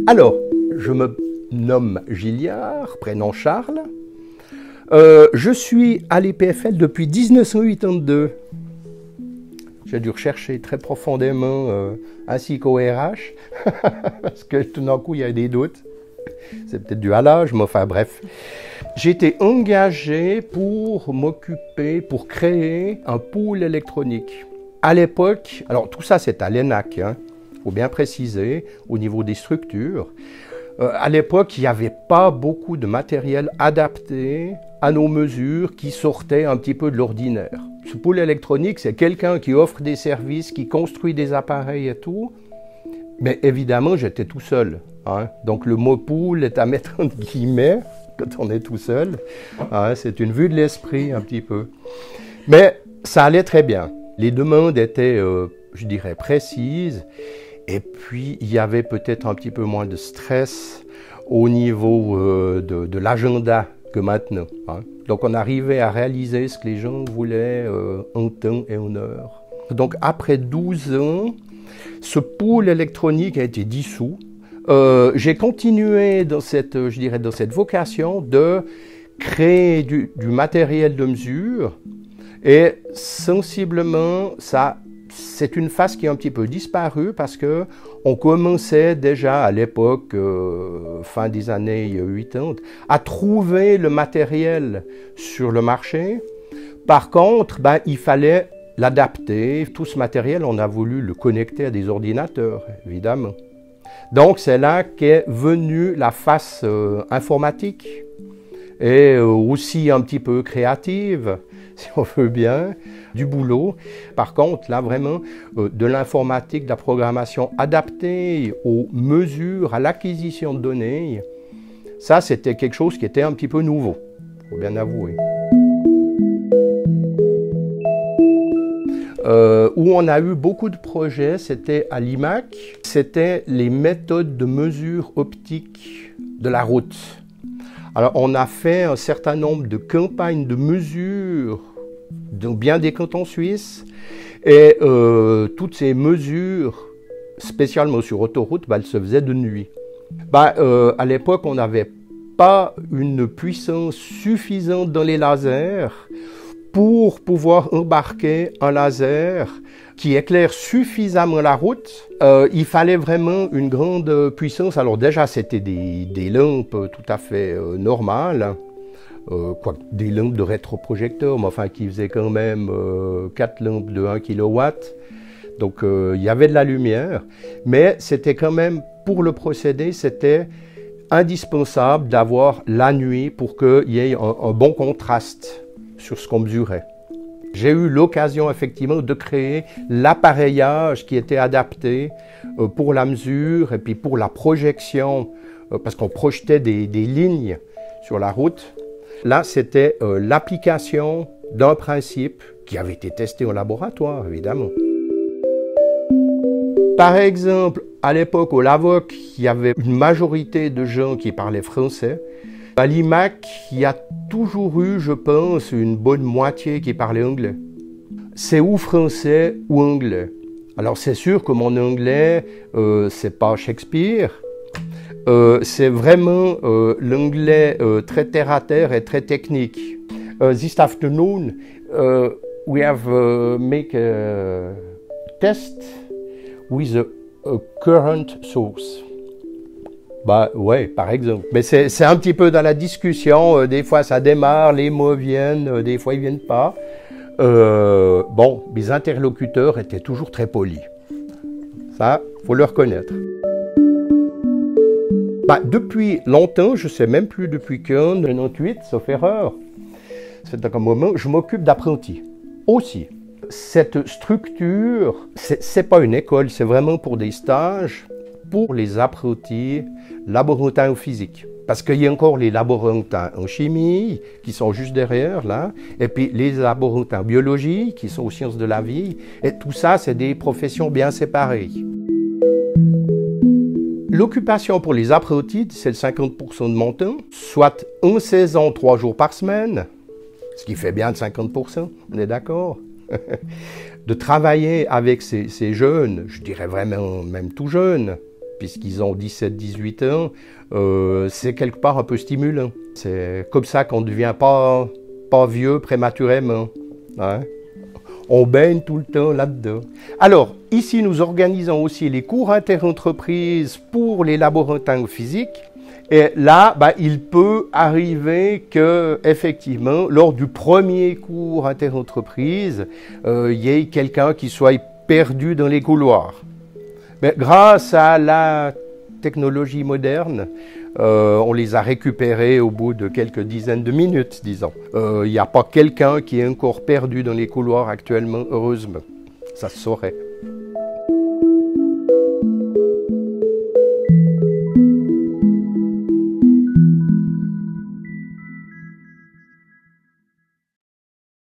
Alors, je me nomme Gilliard, prénom Charles. Je suis à l'EPFL depuis 1982. J'ai dû rechercher très profondément, ainsi qu'au RH, parce que tout d'un coup, il y a des doutes. C'est peut-être dû à l'âge, mais enfin bref. J'ai été engagé pour m'occuper, pour créer un pool électronique. À l'époque, alors tout ça c'est à l'ENAC, faut bien préciser, au niveau des structures. À l'époque, il n'y avait pas beaucoup de matériel adapté à nos mesures qui sortait un petit peu de l'ordinaire. Ce pool électronique, c'est quelqu'un qui offre des services, qui construit des appareils et tout. Mais évidemment, j'étais tout seul. Donc le mot pool est à mettre entre guillemets quand on est tout seul. C'est une vue de l'esprit un petit peu. Mais ça allait très bien. Les demandes étaient, je dirais, précises. Et puis, il y avait peut-être un petit peu moins de stress au niveau de l'agenda que maintenant. Donc, on arrivait à réaliser ce que les gens voulaient en temps et en heure. Donc, après 12 ans, ce pool électronique a été dissous. J'ai continué dans cette, je dirais, dans cette vocation de créer du matériel de mesure. Et sensiblement, c'est une phase qui a un petit peu disparu parce qu'on commençait déjà à l'époque, fin des années 80, à trouver le matériel sur le marché. Par contre, il fallait l'adapter. Tout ce matériel, on a voulu le connecter à des ordinateurs, évidemment. Donc c'est là qu'est venue la face informatique et aussi un petit peu créative, si on veut bien, du boulot. Par contre, là vraiment, de l'informatique, de la programmation adaptée aux mesures, à l'acquisition de données, ça c'était quelque chose qui était un petit peu nouveau, il faut bien avouer. Où on a eu beaucoup de projets, c'était à l'IMAC, c'était les méthodes de mesure optique de la route. Alors on a fait un certain nombre de campagnes de mesure dans bien des cantons suisses et toutes ces mesures, spécialement sur autoroute, elles se faisaient de nuit. À l'époque, on n'avait pas une puissance suffisante dans les lasers pour pouvoir embarquer un laser qui éclaire suffisamment la route. Il fallait vraiment une grande puissance. Alors déjà, c'était des lampes tout à fait normales, des lampes de rétroprojecteur, mais enfin qui faisaient quand même 4 lampes de 1 kW. Donc il y avait de la lumière, mais c'était quand même, pour le procédé, c'était indispensable d'avoir la nuit pour qu'il y ait un bon contraste sur ce qu'on mesurait. J'ai eu l'occasion effectivement de créer l'appareillage qui était adapté pour la mesure et puis pour la projection, parce qu'on projetait des lignes sur la route. Là, c'était l'application d'un principe qui avait été testé au laboratoire, évidemment. Par exemple, à l'époque, au LAVOC, il y avait une majorité de gens qui parlaient français. À l'IMAC, il y a toujours eu, je pense, une bonne moitié qui parlait anglais. C'est ou français ou anglais. Alors c'est sûr que mon anglais, c'est pas Shakespeare. C'est vraiment l'anglais très terre-à-terre et très technique. This afternoon, we have make a test with a current source. Ouais, par exemple. Mais c'est un petit peu dans la discussion. Des fois, ça démarre, les mots viennent, des fois, ils viennent pas. Mes interlocuteurs étaient toujours très polis. Ça, faut le reconnaître. Depuis longtemps, je sais même plus depuis quand, 98, sauf erreur. C'est un moment, je m'occupe d'apprentis aussi. Cette structure, c'est pas une école, c'est vraiment pour des stages, pour les apprentis laborantins en physique. Parce qu'il y a encore les laborantins en chimie, qui sont juste derrière, là, et puis les laborantins en biologie, qui sont aux sciences de la vie, et tout ça, c'est des professions bien séparées. L'occupation pour les apprentis, c'est le 50% de mon temps, soit en saison 3 jours par semaine, ce qui fait bien de 50%, on est d'accord? De travailler avec ces jeunes, je dirais vraiment même tout jeunes, puisqu'ils ont 17-18 ans, c'est quelque part un peu stimulant. C'est comme ça qu'on ne devient pas vieux prématurément. Hein? On baigne tout le temps là-dedans. Alors, ici, nous organisons aussi les cours interentreprises pour les laborantins physiques. Et là, il peut arriver que, effectivement, lors du premier cours interentreprise, il y ait quelqu'un qui soit perdu dans les couloirs. Mais grâce à la technologie moderne, on les a récupérés au bout de quelques dizaines de minutes, disons. Il n'y a pas quelqu'un qui est encore perdu dans les couloirs actuellement, heureusement. Ça se saurait.